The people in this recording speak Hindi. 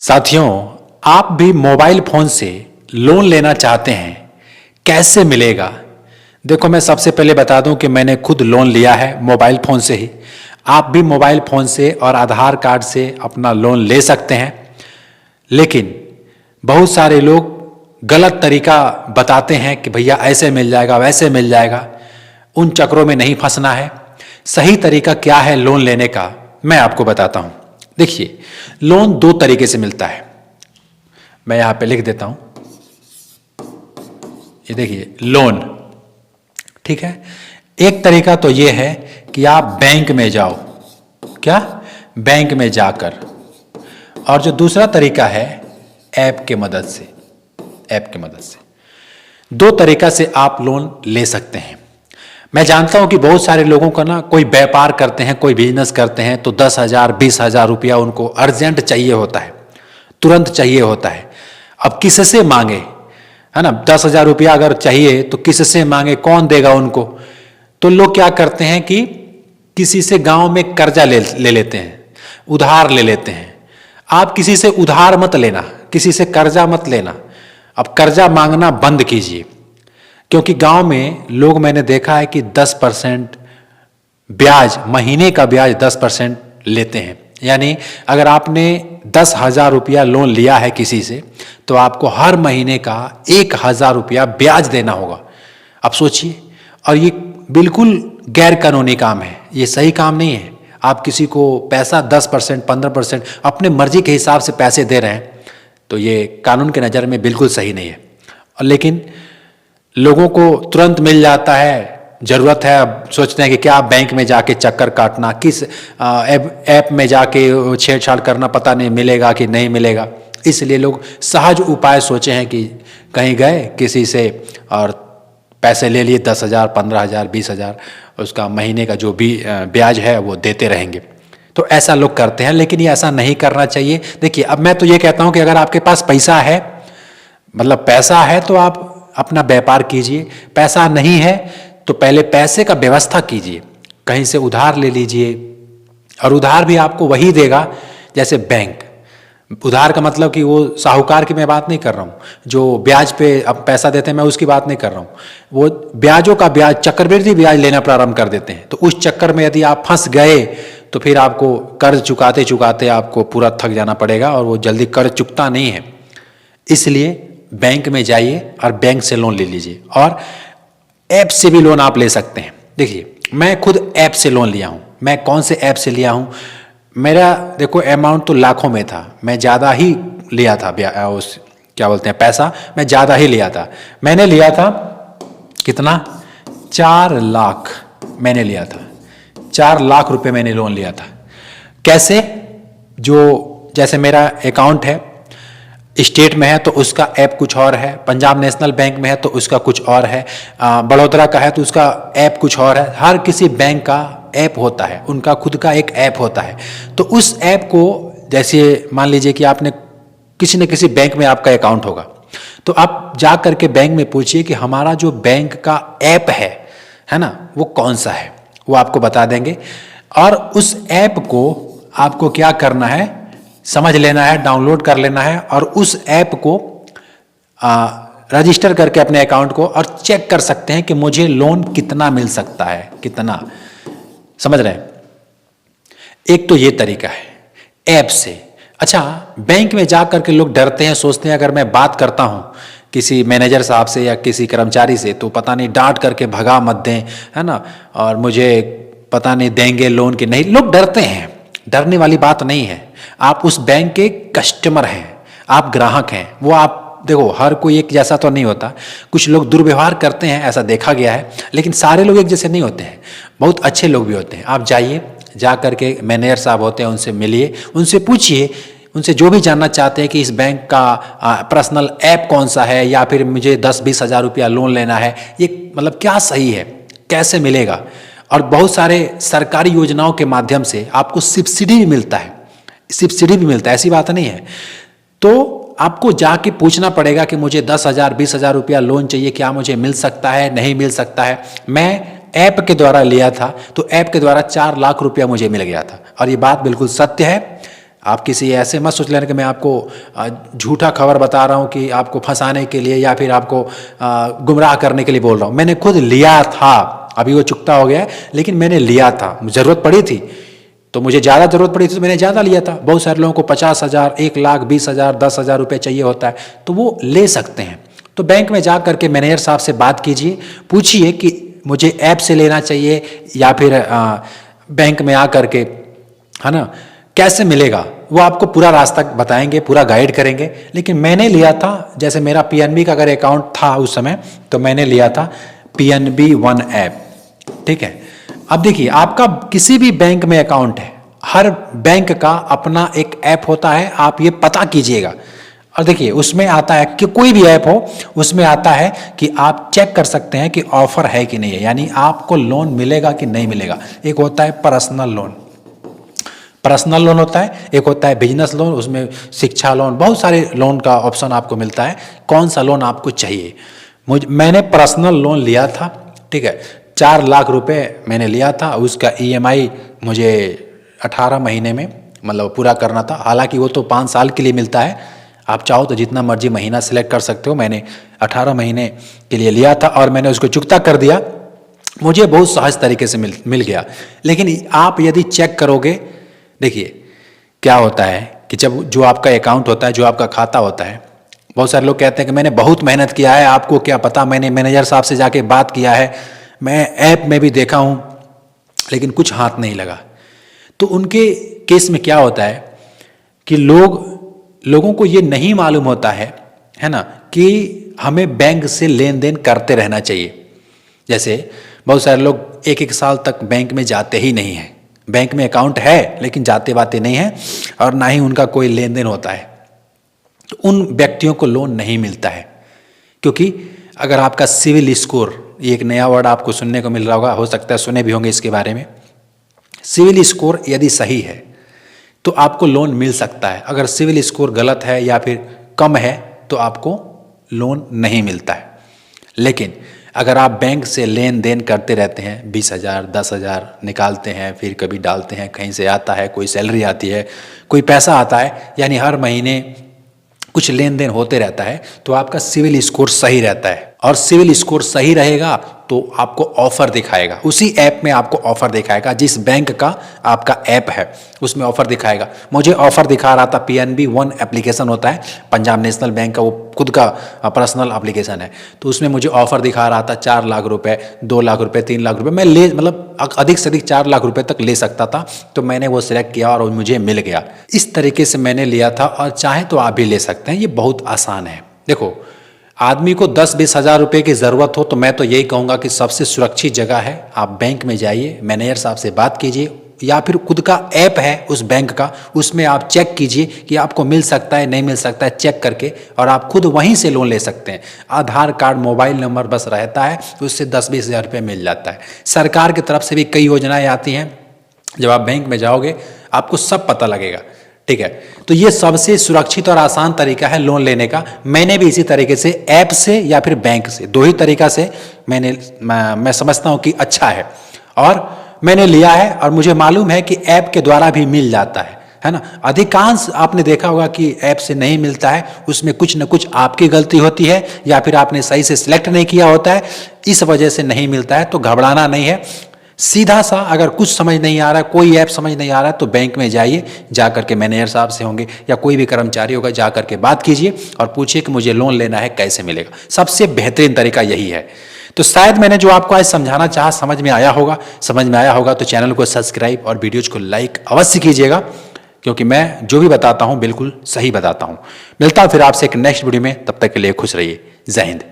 साथियों, आप भी मोबाइल फोन से लोन लेना चाहते हैं, कैसे मिलेगा? देखो, मैं सबसे पहले बता दूं कि मैंने खुद लोन लिया है मोबाइल फोन से ही। आप भी मोबाइल फोन से और आधार कार्ड से अपना लोन ले सकते हैं, लेकिन बहुत सारे लोग गलत तरीका बताते हैं कि भैया ऐसे मिल जाएगा, वैसे मिल जाएगा। उन चक्रों में नहीं फंसना है। सही तरीका क्या है लोन लेने का, मैं आपको बताता हूं। देखिए, लोन दो तरीके से मिलता है। मैं यहां पे लिख देता हूं, ये देखिए लोन, ठीक है। एक तरीका तो ये है कि आप बैंक में जाओ, क्या बैंक में जाकर, और जो दूसरा तरीका है ऐप के मदद से। ऐप की मदद से दो तरीका से आप लोन ले सकते हैं। मैं जानता हूं कि बहुत सारे लोगों का ना, कोई व्यापार करते हैं, कोई बिजनेस करते हैं, तो 10,000 20,000 रुपया उनको अर्जेंट चाहिए होता है, तुरंत चाहिए होता है। अब किससे मांगे, है ना? 10,000 रुपया अगर चाहिए तो किससे मांगे, कौन देगा उनको? तो लोग क्या करते हैं कि किसी से गांव में कर्जा ले लेते हैं, उधार ले लेते हैं। आप किसी से उधार मत लेना, किसी से कर्जा मत लेना। अब कर्जा मांगना बंद कीजिए, क्योंकि गांव में लोग, मैंने देखा है कि 10% ब्याज, महीने का ब्याज 10% लेते हैं। यानी अगर आपने 10,000 रुपया लोन लिया है किसी से, तो आपको हर महीने का 1,000 रुपया ब्याज देना होगा। अब सोचिए, और ये बिल्कुल गैर कानूनी काम है, ये सही काम नहीं है। आप किसी को पैसा 10% 15% अपने मर्जी के हिसाब से पैसे दे रहे हैं, तो ये कानून के नज़र में बिल्कुल सही नहीं है। और लेकिन लोगों को तुरंत मिल जाता है, ज़रूरत है, अब सोचते हैं कि क्या बैंक में जाके चक्कर काटना, किस ऐप में जाके छेड़छाड़ करना, पता नहीं मिलेगा कि नहीं मिलेगा। इसलिए लोग सहज उपाय सोचे हैं कि कहीं गए किसी से और पैसे ले लिए, 10,000 15,000 20,000, उसका महीने का जो भी ब्याज है वो देते रहेंगे। तो ऐसा लोग करते हैं, लेकिन ये ऐसा नहीं करना चाहिए। देखिए, अब मैं तो ये कहता हूँ कि अगर आपके पास पैसा है, मतलब पैसा है, तो आप अपना व्यापार कीजिए। पैसा नहीं है तो पहले पैसे का व्यवस्था कीजिए, कहीं से उधार ले लीजिए। और उधार भी आपको वही देगा जैसे बैंक। उधार का मतलब कि वो साहूकार की मैं बात नहीं कर रहा हूँ, जो ब्याज पे अब पैसा देते हैं, मैं उसकी बात नहीं कर रहा हूँ। वो ब्याजों का ब्याज, चक्रवृद्धि ब्याज लेना प्रारंभ कर देते हैं। तो उस चक्कर में यदि आप फंस गए तो फिर आपको कर्ज चुकाते चुकाते आपको पूरा थक जाना पड़ेगा, और वो जल्दी कर्ज चुकता नहीं है। इसलिए बैंक में जाइए और बैंक से लोन ले लीजिए, और ऐप से भी लोन आप ले सकते हैं। देखिए, मैं खुद ऐप से लोन लिया हूं। मैं कौन से ऐप से लिया हूं? मेरा देखो अमाउंट तो लाखों में था, मैं ज़्यादा ही लिया था, उस क्या बोलते हैं, पैसा मैं ज़्यादा ही लिया था। मैंने लिया था कितना, 4 लाख मैंने लिया था। 4 लाख रुपए मैंने लोन लिया था। कैसे? जो जैसे मेरा अकाउंट है, स्टेट में है तो उसका ऐप कुछ और है, पंजाब नेशनल बैंक में है तो उसका कुछ और है, बड़ौदा का है तो उसका ऐप कुछ और है। हर किसी बैंक का ऐप होता है, उनका खुद का एक ऐप होता है। तो उस ऐप को, जैसे मान लीजिए कि आपने किसी न किसी बैंक में आपका अकाउंट होगा, तो आप जा करके बैंक में पूछिए कि हमारा जो बैंक का ऐप है ना, वो कौन सा है, वो आपको बता देंगे। और उस ऐप को आपको क्या करना है, समझ लेना है, डाउनलोड कर लेना है, और उस ऐप को रजिस्टर करके अपने अकाउंट को, और चेक कर सकते हैं कि मुझे लोन कितना मिल सकता है, कितना। समझ रहे हैं? एक तो ये तरीका है ऐप से। अच्छा, बैंक में जा करके लोग डरते हैं, सोचते हैं अगर मैं बात करता हूं किसी मैनेजर साहब से या किसी कर्मचारी से, तो पता नहीं डांट करके भगा मत दें, है ना, और मुझे पता नहीं देंगे लोन कि नहीं। लोग डरते हैं, डरने वाली बात नहीं है। आप उस बैंक के कस्टमर हैं, आप ग्राहक हैं। वो आप देखो, हर कोई एक जैसा तो नहीं होता, कुछ लोग दुर्व्यवहार करते हैं, ऐसा देखा गया है, लेकिन सारे लोग एक जैसे नहीं होते हैं, बहुत अच्छे लोग भी होते हैं। आप जाइए, जा करके मैनेजर साहब होते हैं, उनसे मिलिए, उनसे पूछिए, उनसे जो भी जानना चाहते हैं कि इस बैंक का पर्सनल ऐप कौन सा है, या फिर मुझे 10-20 हज़ार रुपया लोन लेना है, ये मतलब क्या सही है, कैसे मिलेगा। और बहुत सारे सरकारी योजनाओं के माध्यम से आपको सब्सिडी भी मिलता है, सब्सिडी भी मिलता है, ऐसी बात नहीं है। तो आपको जाके पूछना पड़ेगा कि मुझे 10,000 20,000 रुपया लोन चाहिए, क्या मुझे मिल सकता है, नहीं मिल सकता है। मैं ऐप के द्वारा लिया था, तो ऐप के द्वारा 4 लाख रुपया मुझे मिल गया था, और ये बात बिल्कुल सत्य है। आप किसी ऐसे मत सोच लेना कि मैं आपको झूठा खबर बता रहा हूँ कि आपको फंसाने के लिए या फिर आपको गुमराह करने के लिए बोल रहा हूँ। मैंने खुद लिया था, अभी वो चुकता हो गया है, लेकिन मैंने लिया था, ज़रूरत पड़ी थी तो मुझे ज़्यादा ज़रूरत पड़ी थी तो मैंने ज़्यादा लिया था। बहुत सारे लोगों को 50,000, 1,00,000, 20,000, 10,000 रुपये चाहिए होता है तो वो ले सकते हैं। तो बैंक में जा करके मैनेजर साहब से बात कीजिए, पूछिए कि मुझे ऐप से लेना चाहिए या फिर बैंक में आ करके, है ना, कैसे मिलेगा। वो आपको पूरा रास्ता बताएंगे, पूरा गाइड करेंगे। लेकिन मैंने लिया था, जैसे मेरा पीएनबी का अगर अकाउंट था उस समय तो मैंने लिया था पीएनबी वन ऐप, ठीक है। अब देखिए, आपका किसी भी बैंक में अकाउंट है, हर बैंक का अपना एक ऐप होता है, आप ये पता कीजिएगा। और देखिए उसमें आता है कि कोई भी ऐप हो उसमें आता है कि आप चेक कर सकते हैं कि ऑफर है कि नहीं है, यानी आपको लोन मिलेगा कि नहीं मिलेगा। एक होता है पर्सनल लोन होता है, एक होता है बिजनेस लोन, उसमें शिक्षा लोन, बहुत सारे लोन का ऑप्शन आपको मिलता है, कौन सा लोन आपको चाहिए। मैंने पर्सनल लोन लिया था, ठीक है, 4 लाख रुपए मैंने लिया था। उसका ईएमआई मुझे 18 महीने में मतलब पूरा करना था। हालांकि वो तो 5 साल के लिए मिलता है, आप चाहो तो जितना मर्जी महीना सेलेक्ट कर सकते हो। मैंने 18 महीने के लिए लिया था और मैंने उसको चुकता कर दिया, मुझे बहुत सहज तरीके से मिल गया। लेकिन आप यदि चेक करोगे, देखिए क्या होता है कि जब जो आपका अकाउंट होता है, जो आपका खाता होता है, बहुत सारे लोग कहते हैं कि मैंने बहुत मेहनत किया है, आपको क्या पता, मैंने मैनेजर साहब से जाके बात किया है, मैं ऐप में भी देखा हूँ, लेकिन कुछ हाथ नहीं लगा। तो उनके केस में क्या होता है कि लोगों को ये नहीं मालूम होता है ना, कि हमें बैंक से लेन देन करते रहना चाहिए। जैसे बहुत सारे लोग 1-1 साल तक बैंक में जाते ही नहीं हैं, बैंक में अकाउंट है लेकिन जाते बाते नहीं हैं और ना ही उनका कोई लेन देन होता है, तो उन व्यक्तियों को लोन नहीं मिलता है। क्योंकि अगर आपका सिविल स्कोर, ये एक नया वर्ड आपको सुनने को मिल रहा होगा, हो सकता है सुने भी होंगे इसके बारे में, सिविल स्कोर यदि सही है तो आपको लोन मिल सकता है। अगर सिविल स्कोर गलत है या फिर कम है तो आपको लोन नहीं मिलता है। लेकिन अगर आप बैंक से लेन देन करते रहते हैं, 20,000, 10,000 निकालते हैं, फिर कभी डालते हैं, कहीं से आता है, कोई सैलरी आती है, कोई पैसा आता है, यानी हर महीने कुछ लेन देन होते रहता है, तो आपका सिविल स्कोर सही रहता है। और सिविल स्कोर सही रहेगा तो आपको ऑफर दिखाएगा, उसी ऐप में आपको ऑफर दिखाएगा, जिस बैंक का आपका ऐप है उसमें ऑफर दिखाएगा। मुझे ऑफर दिखा रहा था, पीएनबी वन एप्लीकेशन होता है पंजाब नेशनल बैंक का, वो खुद का पर्सनल एप्लीकेशन है, तो उसमें मुझे ऑफर दिखा रहा था 4 लाख रुपए, 2 लाख रुपए, 3 लाख रुपए, मैं मतलब अधिक से अधिक 4 लाख रुपए तक ले सकता था। तो मैंने वो सिलेक्ट किया और मुझे मिल गया। इस तरीके से मैंने लिया था, और चाहे तो आप भी ले सकते हैं, ये बहुत आसान है। देखो, आदमी को 10-20 हज़ार रुपये की ज़रूरत हो तो मैं तो यही कहूँगा कि सबसे सुरक्षित जगह है, आप बैंक में जाइए, मैनेजर साहब से बात कीजिए, या फिर खुद का ऐप है उस बैंक का, उसमें आप चेक कीजिए कि आपको मिल सकता है नहीं मिल सकता है, चेक करके, और आप खुद वहीं से लोन ले सकते हैं। आधार कार्ड, मोबाइल नंबर बस रहता है, तो उससे 10-20 हज़ार रुपये मिल जाता है। सरकार की तरफ से भी कई योजनाएँ आती हैं, जब आप बैंक में जाओगे आपको सब पता लगेगा, ठीक है। तो ये सबसे सुरक्षित और आसान तरीका है लोन लेने का। मैंने भी इसी तरीके से ऐप से या फिर बैंक से, दो ही तरीका से मैं समझता हूँ कि अच्छा है, और मैंने लिया है, और मुझे मालूम है कि ऐप के द्वारा भी मिल जाता है ना। अधिकांश आपने देखा होगा कि ऐप से नहीं मिलता है, उसमें कुछ न कुछ आपकी गलती होती है, या फिर आपने सही से सिलेक्ट नहीं किया होता है, इस वजह से नहीं मिलता है। तो घबराना नहीं है, सीधा सा अगर कुछ समझ नहीं आ रहा है, कोई ऐप समझ नहीं आ रहा है, तो बैंक में जाइए, जा करके मैनेजर साहब से होंगे या कोई भी कर्मचारी होगा, जा करके बात कीजिए और पूछिए कि मुझे लोन लेना है, कैसे मिलेगा। सबसे बेहतरीन तरीका यही है। तो शायद मैंने जो आपको आज समझाना चाहा समझ में आया होगा। तो चैनल को सब्सक्राइब और वीडियोज को लाइक अवश्य कीजिएगा, क्योंकि मैं जो भी बताता हूँ बिल्कुल सही बताता हूँ। मिलता हूँ फिर आपसे एक नेक्स्ट वीडियो में, तब तक के लिए खुश रहिए। जय हिंद।